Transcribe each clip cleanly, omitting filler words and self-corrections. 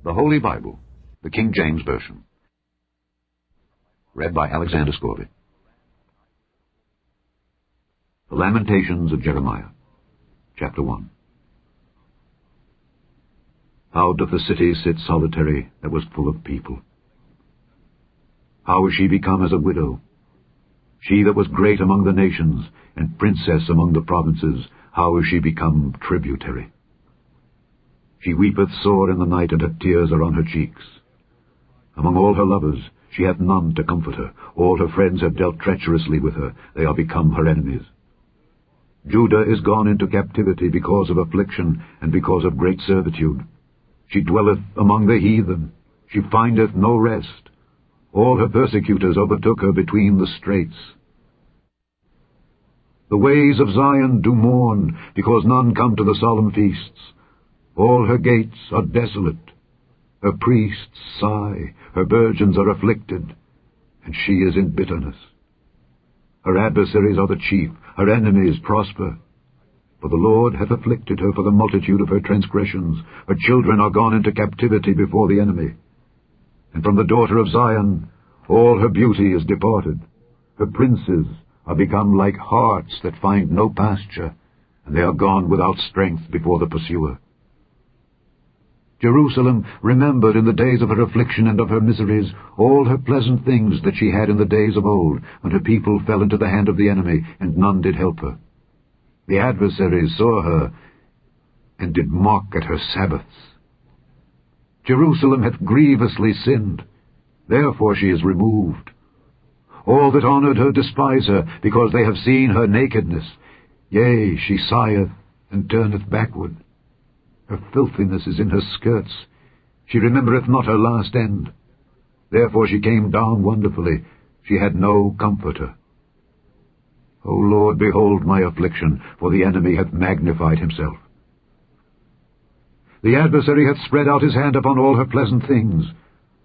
The Holy Bible, the King James Version. Read by Alexander Scorby. The Lamentations of Jeremiah, Chapter 1. How doth the city sit solitary that was full of people? How is she become as a widow? She that was great among the nations, and princess among the provinces, how is she become tributary? She weepeth sore in the night, and her tears are on her cheeks. Among all her lovers she hath none to comfort her. All her friends have dealt treacherously with her. They are become her enemies. Judah is gone into captivity because of affliction, and because of great servitude. She dwelleth among the heathen. She findeth no rest. All her persecutors overtook her between the straits. The ways of Zion do mourn, because none come to the solemn feasts. All her gates are desolate. Her priests sigh, her virgins are afflicted, and she is in bitterness. Her adversaries are the chief, her enemies prosper. For the Lord hath afflicted her for the multitude of her transgressions. Her children are gone into captivity before the enemy. And from the daughter of Zion all her beauty is departed. Her princes are become like harts that find no pasture, and they are gone without strength before the pursuer. Jerusalem remembered in the days of her affliction and of her miseries all her pleasant things that she had in the days of old, when her people fell into the hand of the enemy, and none did help her. The adversaries saw her, and did mock at her Sabbaths. Jerusalem hath grievously sinned, therefore she is removed. All that honoured her despise her, because they have seen her nakedness. Yea, she sigheth, and turneth backward. Her filthiness is in her skirts. She remembereth not her last end. Therefore she came down wonderfully. She had no comforter. O Lord, behold my affliction, for the enemy hath magnified himself. The adversary hath spread out his hand upon all her pleasant things.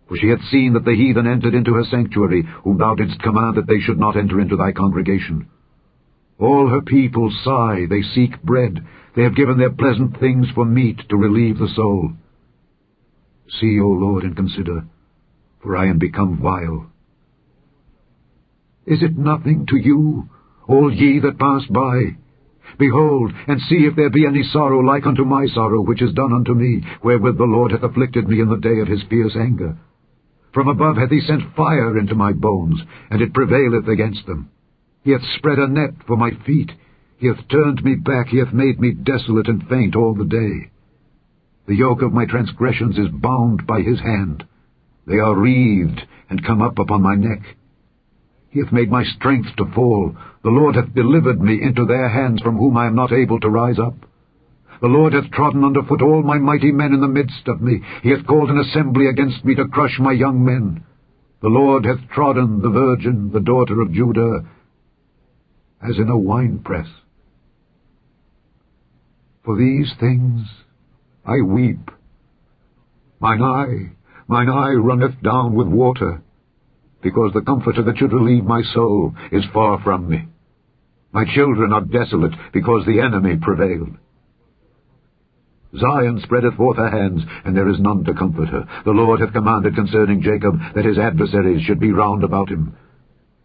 For she hath seen that the heathen entered into her sanctuary, whom thou didst command that they should not enter into thy congregation. All her people sigh, they seek bread. They have given their pleasant things for meat to relieve the soul. See, O Lord, and consider, for I am become vile. Is it nothing to you, all ye that pass by? Behold, and see if there be any sorrow like unto my sorrow, which is done unto me, wherewith the Lord hath afflicted me in the day of his fierce anger. From above hath he sent fire into my bones, and it prevaileth against them. He hath spread a net for my feet. He hath turned me back. He hath made me desolate and faint all the day. The yoke of my transgressions is bound by his hand. They are wreathed and come up upon my neck. He hath made my strength to fall. The Lord hath delivered me into their hands, from whom I am not able to rise up. The Lord hath trodden under foot all my mighty men in the midst of me. He hath called an assembly against me to crush my young men. The Lord hath trodden the virgin, the daughter of Judah, as in a winepress. For these things I weep. Mine eye runneth down with water, because the comforter that should relieve my soul is far from me. My children are desolate, because the enemy prevailed. Zion spreadeth forth her hands, and there is none to comfort her. The Lord hath commanded concerning Jacob, that his adversaries should be round about him.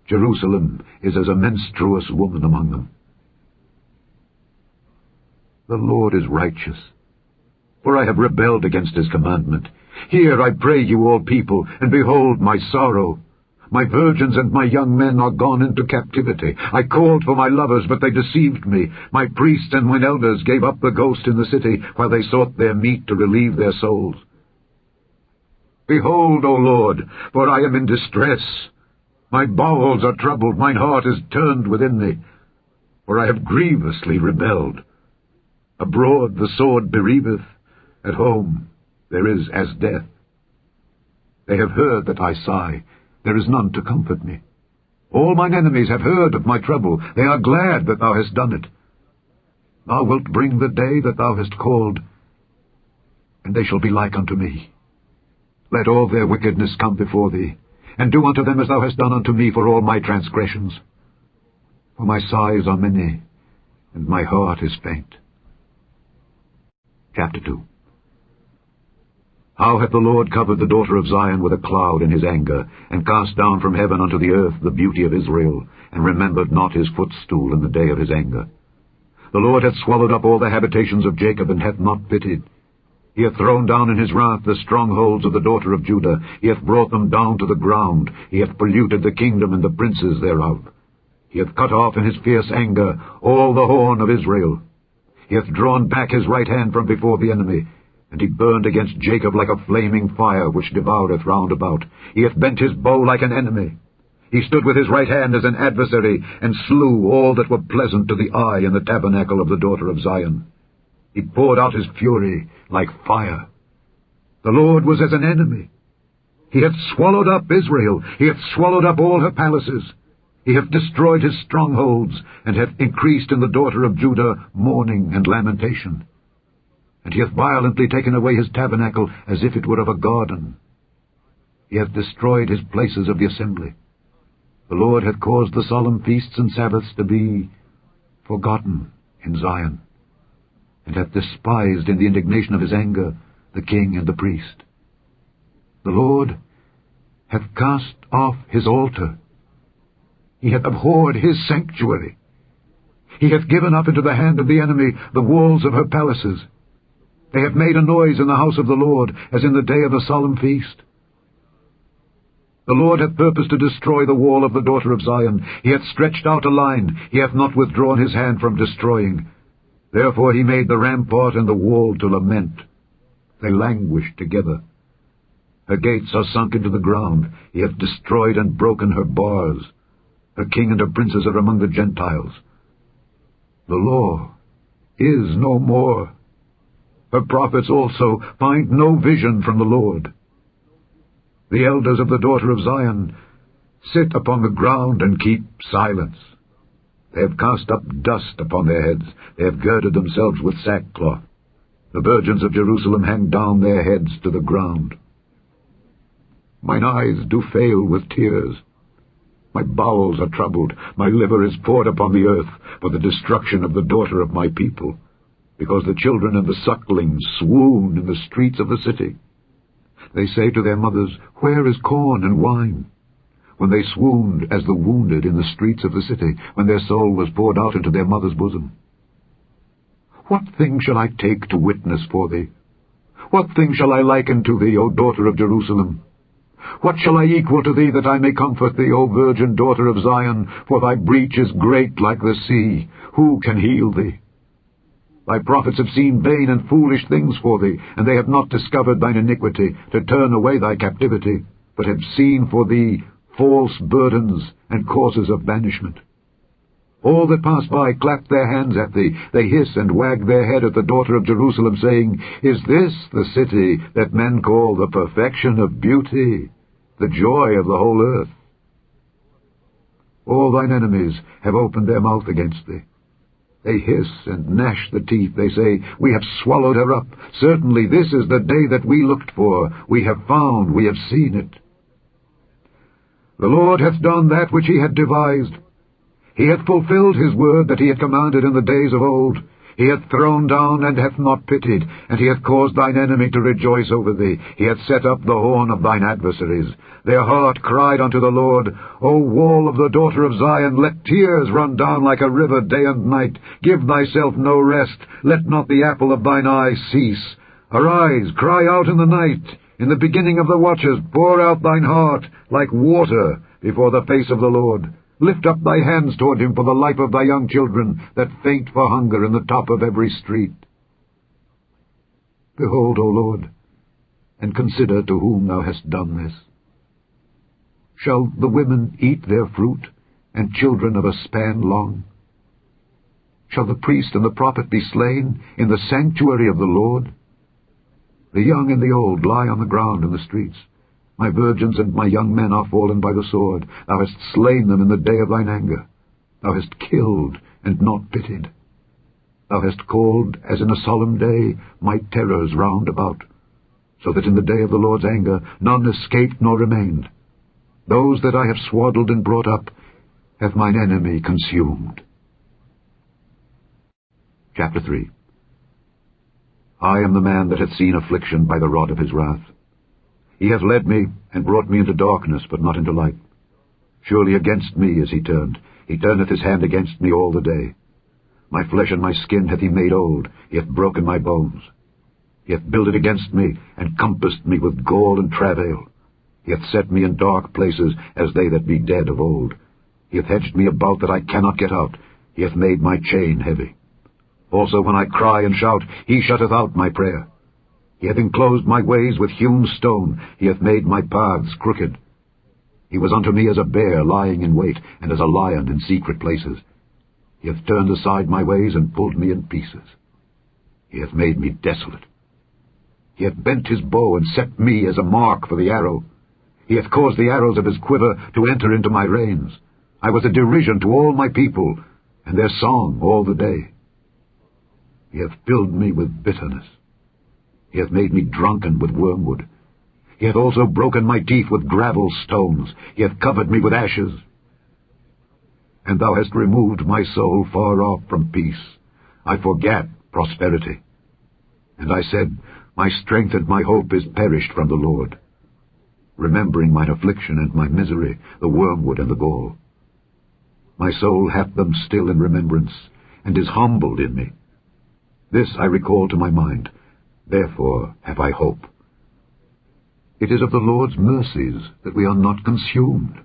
Jerusalem is as a menstruous woman among them. The Lord is righteous, for I have rebelled against his commandment. Hear, I pray you, all people, and behold my sorrow. My virgins and my young men are gone into captivity. I called for my lovers, but they deceived me. My priests and mine elders gave up the ghost in the city, while they sought their meat to relieve their souls. Behold, O Lord, for I am in distress. My bowels are troubled, mine heart is turned within me, for I have grievously rebelled. Abroad the sword bereaveth, at home there is as death. They have heard that I sigh, there is none to comfort me. All mine enemies have heard of my trouble, they are glad that thou hast done it. Thou wilt bring the day that thou hast called, and they shall be like unto me. Let all their wickedness come before thee, and do unto them as thou hast done unto me for all my transgressions. For my sighs are many, and my heart is faint. Chapter 2. How hath the Lord covered the daughter of Zion with a cloud in his anger, and cast down from heaven unto the earth the beauty of Israel, and remembered not his footstool in the day of his anger. The Lord hath swallowed up all the habitations of Jacob, and hath not pitied. He hath thrown down in his wrath the strongholds of the daughter of Judah. He hath brought them down to the ground. He hath polluted the kingdom and the princes thereof. He hath cut off in his fierce anger all the horn of Israel. He hath drawn back his right hand from before the enemy, and he burned against Jacob like a flaming fire, which devoureth round about. He hath bent his bow like an enemy. He stood with his right hand as an adversary, and slew all that were pleasant to the eye in the tabernacle of the daughter of Zion. He poured out his fury like fire. The Lord was as an enemy. He hath swallowed up Israel. He hath swallowed up all her palaces. He hath destroyed his strongholds, and hath increased in the daughter of Judah mourning and lamentation. And he hath violently taken away his tabernacle as if it were of a garden. He hath destroyed his places of the assembly. The Lord hath caused the solemn feasts and Sabbaths to be forgotten in Zion, and hath despised in the indignation of his anger the king and the priest. The Lord hath cast off his altar. He hath abhorred his sanctuary. He hath given up into the hand of the enemy the walls of her palaces. They have made a noise in the house of the Lord, as in the day of the solemn feast. The Lord hath purposed to destroy the wall of the daughter of Zion. He hath stretched out a line. He hath not withdrawn his hand from destroying. Therefore he made the rampart and the wall to lament. They languish together. Her gates are sunk into the ground. He hath destroyed and broken her bars. Her king and her princes are among the Gentiles. The law is no more. Her prophets also find no vision from the Lord. The elders of the daughter of Zion sit upon the ground and keep silence. They have cast up dust upon their heads. They have girded themselves with sackcloth. The virgins of Jerusalem hang down their heads to the ground. Mine eyes do fail with tears. My bowels are troubled. My liver is poured upon the earth for the destruction of the daughter of my people, because the children and the sucklings swoon in the streets of the city. They say to their mothers, Where is corn and wine? When they swooned as the wounded in the streets of the city, when their soul was poured out into their mother's bosom. What thing shall I take to witness for thee? What thing shall I liken to thee, O daughter of Jerusalem? What shall I equal to thee, that I may comfort thee, O virgin daughter of Zion? For thy breach is great like the sea. Who can heal thee? Thy prophets have seen vain and foolish things for thee, and they have not discovered thine iniquity, to turn away thy captivity, but have seen for thee false burdens and causes of banishment. All that pass by clap their hands at thee. They hiss and wag their head at the daughter of Jerusalem, saying, Is this the city that men call the perfection of beauty, the joy of the whole earth? All thine enemies have opened their mouth against thee. They hiss and gnash the teeth. They say, We have swallowed her up. Certainly this is the day that we looked for. We have found, we have seen it. The Lord hath done that which he had devised. He hath fulfilled his word that he had commanded in the days of old. He hath thrown down and hath not pitied, and he hath caused thine enemy to rejoice over thee. He hath set up the horn of thine adversaries. Their heart cried unto the Lord, O wall of the daughter of Zion, let tears run down like a river day and night. Give thyself no rest. Let not the apple of thine eye cease. Arise, cry out in the night. In the beginning of the watches pour out thine heart like water before the face of the Lord. Lift up thy hands toward him for the life of thy young children that faint for hunger in the top of every street. Behold, O Lord, and consider to whom thou hast done this. Shall the women eat their fruit, and children of a span long? Shall the priest and the prophet be slain in the sanctuary of the Lord? The young and the old lie on the ground in the streets. My virgins and my young men are fallen by the sword. Thou hast slain them in the day of thine anger. Thou hast killed and not pitied. Thou hast called, as in a solemn day, my terrors round about, so that in the day of the Lord's anger none escaped nor remained. Those that I have swaddled and brought up hath mine enemy consumed. Chapter 3. I am the man that hath seen affliction by the rod of his wrath. He hath led me, and brought me into darkness, but not into light. Surely against me is he turned. He turneth his hand against me all the day. My flesh and my skin hath he made old. He hath broken my bones. He hath builded against me, and compassed me with gall and travail. He hath set me in dark places, as they that be dead of old. He hath hedged me about that I cannot get out. He hath made my chain heavy. Also when I cry and shout, he shutteth out my prayer. He hath enclosed my ways with hewn stone. He hath made my paths crooked. He was unto me as a bear lying in wait, and as a lion in secret places. He hath turned aside my ways, and pulled me in pieces. He hath made me desolate. He hath bent his bow, and set me as a mark for the arrow. He hath caused the arrows of his quiver to enter into my reins. I was a derision to all my people, and their song all the day. He hath filled me with bitterness. He hath made me drunken with wormwood. He hath also broken my teeth with gravel stones. He hath covered me with ashes. And thou hast removed my soul far off from peace. I forgat prosperity. And I said, my strength and my hope is perished from the Lord. Remembering mine affliction and my misery, the wormwood and the gall. My soul hath them still in remembrance, and is humbled in me. This I recall to my mind, therefore have I hope. It is of the Lord's mercies that we are not consumed,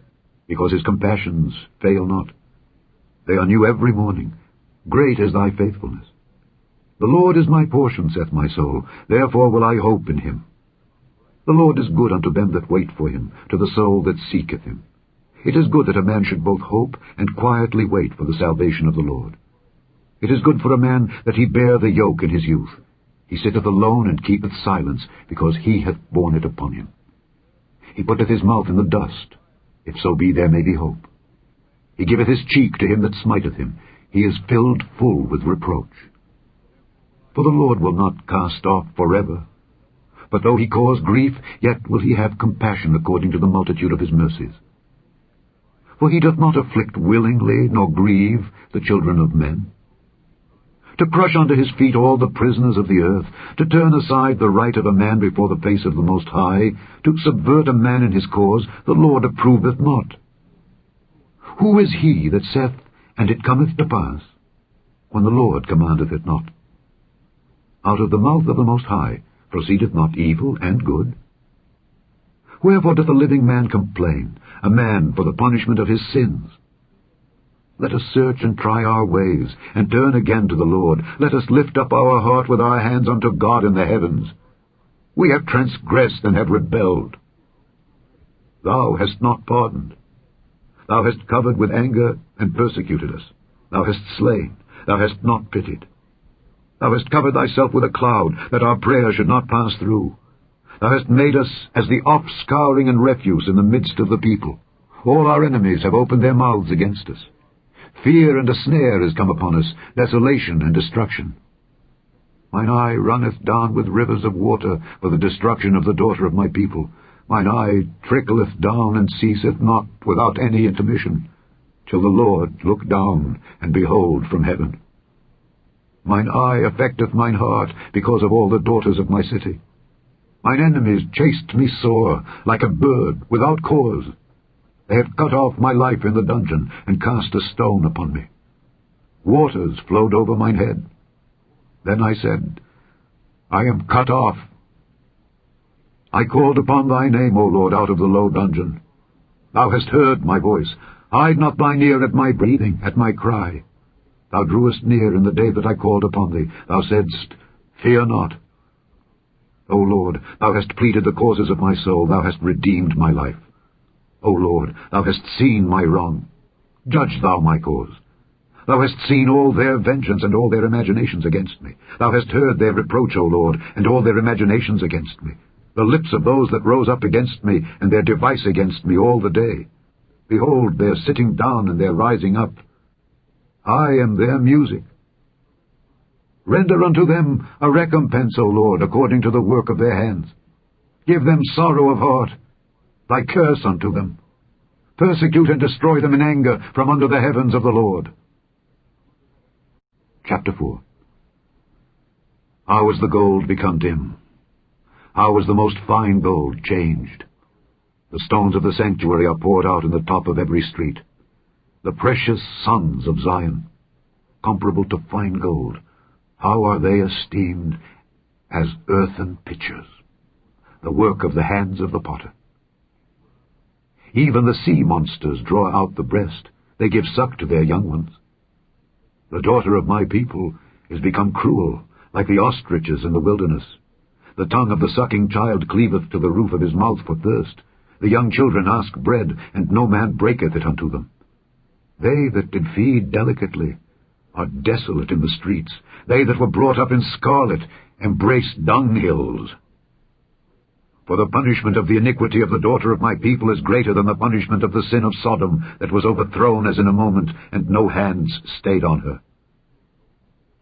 because his compassions fail not. They are new every morning. Great is thy faithfulness. The Lord is my portion, saith my soul, therefore will I hope in him. The Lord is good unto them that wait for him, to the soul that seeketh him. It is good that a man should both hope and quietly wait for the salvation of the Lord. It is good for a man that he bear the yoke in his youth. He sitteth alone and keepeth silence, because he hath borne it upon him. He putteth his mouth in the dust, if so be there may be hope. He giveth his cheek to him that smiteth him. He is filled full with reproach. For the Lord will not cast off forever. But though he cause grief, yet will he have compassion according to the multitude of his mercies. For he doth not afflict willingly, nor grieve the children of men. To crush under his feet all the prisoners of the earth, to turn aside the right of a man before the face of the Most High, to subvert a man in his cause, the Lord approveth not. Who is he that saith, and it cometh to pass, when the Lord commandeth it not? Out of the mouth of the Most High proceedeth not evil and good? Wherefore doth the living man complain, a man for the punishment of his sins? Let us search and try our ways, and turn again to the Lord. Let us lift up our heart with our hands unto God in the heavens. We have transgressed and have rebelled. Thou hast not pardoned. Thou hast covered with anger and persecuted us. Thou hast slain. Thou hast not pitied. Thou hast covered thyself with a cloud, that our prayer should not pass through. Thou hast made us as the offscouring and refuse in the midst of the people. All our enemies have opened their mouths against us. Fear and a snare is come upon us, desolation and destruction. Mine eye runneth down with rivers of water for the destruction of the daughter of my people. Mine eye trickleth down and ceaseth not without any intermission, till the Lord look down and behold from heaven. Mine eye affecteth mine heart because of all the daughters of my city. Mine enemies chased me sore, like a bird, without cause. They have cut off my life in the dungeon, and cast a stone upon me. Waters flowed over mine head. Then I said, I am cut off. I called upon thy name, O Lord, out of the low dungeon. Thou hast heard my voice. Hide not thine ear at my breathing, at my cry. Thou drewest near in the day that I called upon thee. Thou saidst, Fear not. O Lord, thou hast pleaded the causes of my soul. Thou hast redeemed my life. O Lord, thou hast seen my wrong. Judge thou my cause. Thou hast seen all their vengeance and all their imaginations against me. Thou hast heard their reproach, O Lord, and all their imaginations against me. The lips of those that rose up against me, and their device against me all the day. Behold, their sitting down and their rising up. I am their music. Render unto them a recompense, O Lord, according to the work of their hands. Give them sorrow of heart, thy curse unto them. Persecute and destroy them in anger from under the heavens of the Lord. Chapter 4. How is the gold become dim? How is the most fine gold changed? The stones of the sanctuary are poured out in the top of every street. The precious sons of Zion, comparable to fine gold, how are they esteemed as earthen pitchers, the work of the hands of the potter. Even the sea monsters draw out the breast. They give suck to their young ones. The daughter of my people is become cruel, like the ostriches in the wilderness. The tongue of the sucking child cleaveth to the roof of his mouth for thirst. The young children ask bread, and no man breaketh it unto them. They that did feed delicately are desolate in the streets. They that were brought up in scarlet embrace dunghills. For the punishment of the iniquity of the daughter of my people is greater than the punishment of the sin of Sodom, that was overthrown as in a moment, and no hands stayed on her.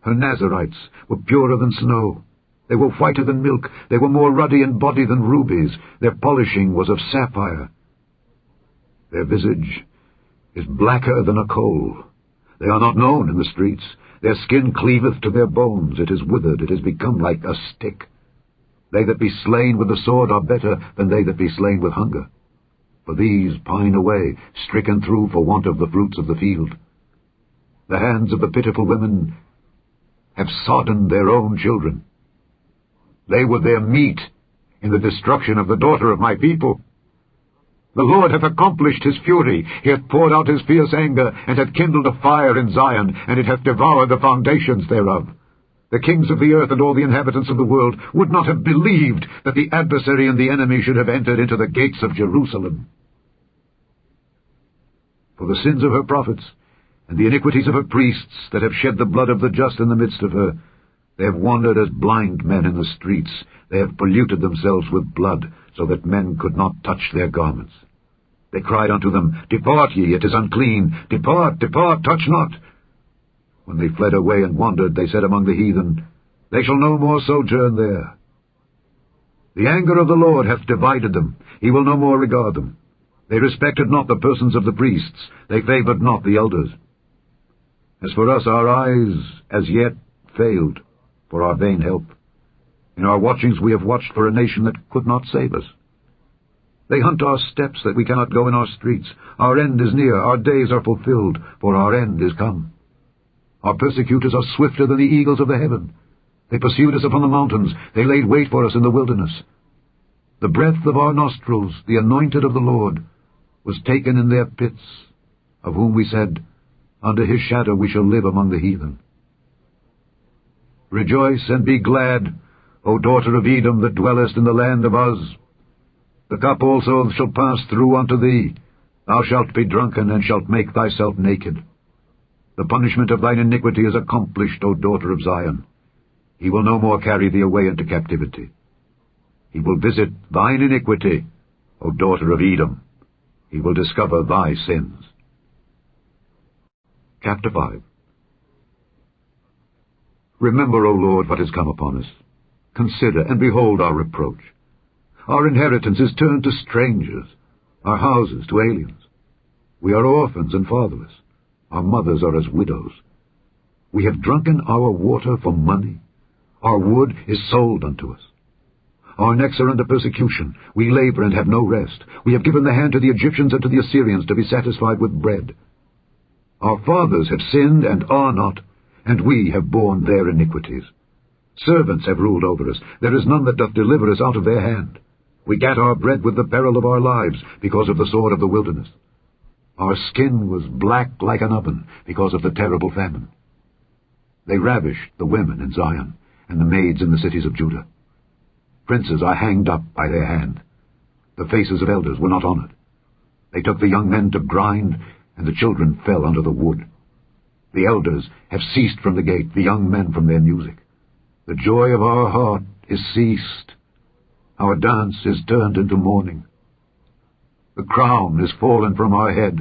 Her Nazarites were purer than snow. They were whiter than milk. They were more ruddy in body than rubies. Their polishing was of sapphire. Their visage is blacker than a coal. They are not known in the streets. Their skin cleaveth to their bones. It is withered. It is become like a stick. They that be slain with the sword are better than they that be slain with hunger. For these pine away, stricken through for want of the fruits of the field. The hands of the pitiful women have sodden their own children. They were their meat in the destruction of the daughter of my people. The Lord hath accomplished his fury. He hath poured out his fierce anger, and hath kindled a fire in Zion, and it hath devoured the foundations thereof. The kings of the earth and all the inhabitants of the world would not have believed that the adversary and the enemy should have entered into the gates of Jerusalem. For the sins of her prophets, and the iniquities of her priests, that have shed the blood of the just in the midst of her, they have wandered as blind men in the streets. They have polluted themselves with blood, so that men could not touch their garments. They cried unto them, Depart ye, it is unclean. Depart, depart, touch not. When they fled away and wandered, they said among the heathen, They shall no more sojourn there. The anger of the Lord hath divided them. He will no more regard them. They respected not the persons of the priests. They favored not the elders. As for us, our eyes as yet failed for our vain help. In our watchings we have watched for a nation that could not save us. They hunt our steps that we cannot go in our streets. Our end is near, our days are fulfilled, for our end is come. Our persecutors are swifter than the eagles of the heaven. They pursued us upon the mountains. They laid wait for us in the wilderness. The breath of our nostrils, the anointed of the Lord, was taken in their pits, of whom we said, Under his shadow we shall live among the heathen. Rejoice and be glad, O daughter of Edom, that dwellest in the land of Uz. The cup also shall pass through unto thee. Thou shalt be drunken, and shalt make thyself naked. The punishment of thine iniquity is accomplished, O daughter of Zion. He will no more carry thee away into captivity. He will visit thine iniquity, O daughter of Edom. He will discover thy sins. Chapter 5. Remember, O Lord, what has come upon us. Consider, and behold our reproach. Our inheritance is turned to strangers, our houses to aliens. We are orphans and fatherless. Our mothers are as widows. We have drunken our water for money. Our wood is sold unto us. Our necks are under persecution. We labor and have no rest. We have given the hand to the Egyptians and to the Assyrians to be satisfied with bread. Our fathers have sinned and are not, and we have borne their iniquities. Servants have ruled over us. There is none that doth deliver us out of their hand. We gat our bread with the peril of our lives, because of the sword of the wilderness. Our skin was black like an oven, because of the terrible famine. They ravished the women in Zion, and the maids in the cities of Judah. Princes are hanged up by their hand. The faces of elders were not honored. They took the young men to grind, and the children fell under the wood. The elders have ceased from the gate, the young men from their music. The joy of our heart is ceased. Our dance is turned into mourning. The crown is fallen from our head.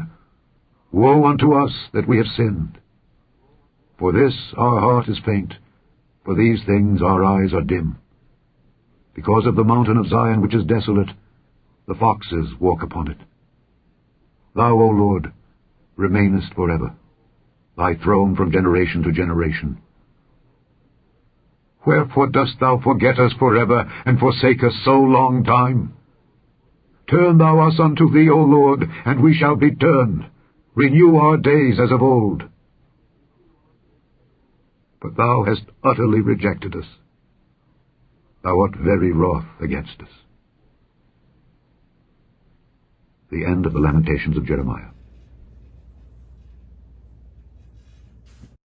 Woe unto us that we have sinned. For this our heart is faint. For these things our eyes are dim. Because of the mountain of Zion which is desolate, the foxes walk upon it. Thou, O Lord, remainest forever, thy throne from generation to generation. Wherefore dost thou forget us forever, and forsake us so long time? Turn thou us unto thee, O Lord, and we shall be turned. Renew our days as of old. But thou hast utterly rejected us. Thou art very wroth against us. The end of the Lamentations of Jeremiah.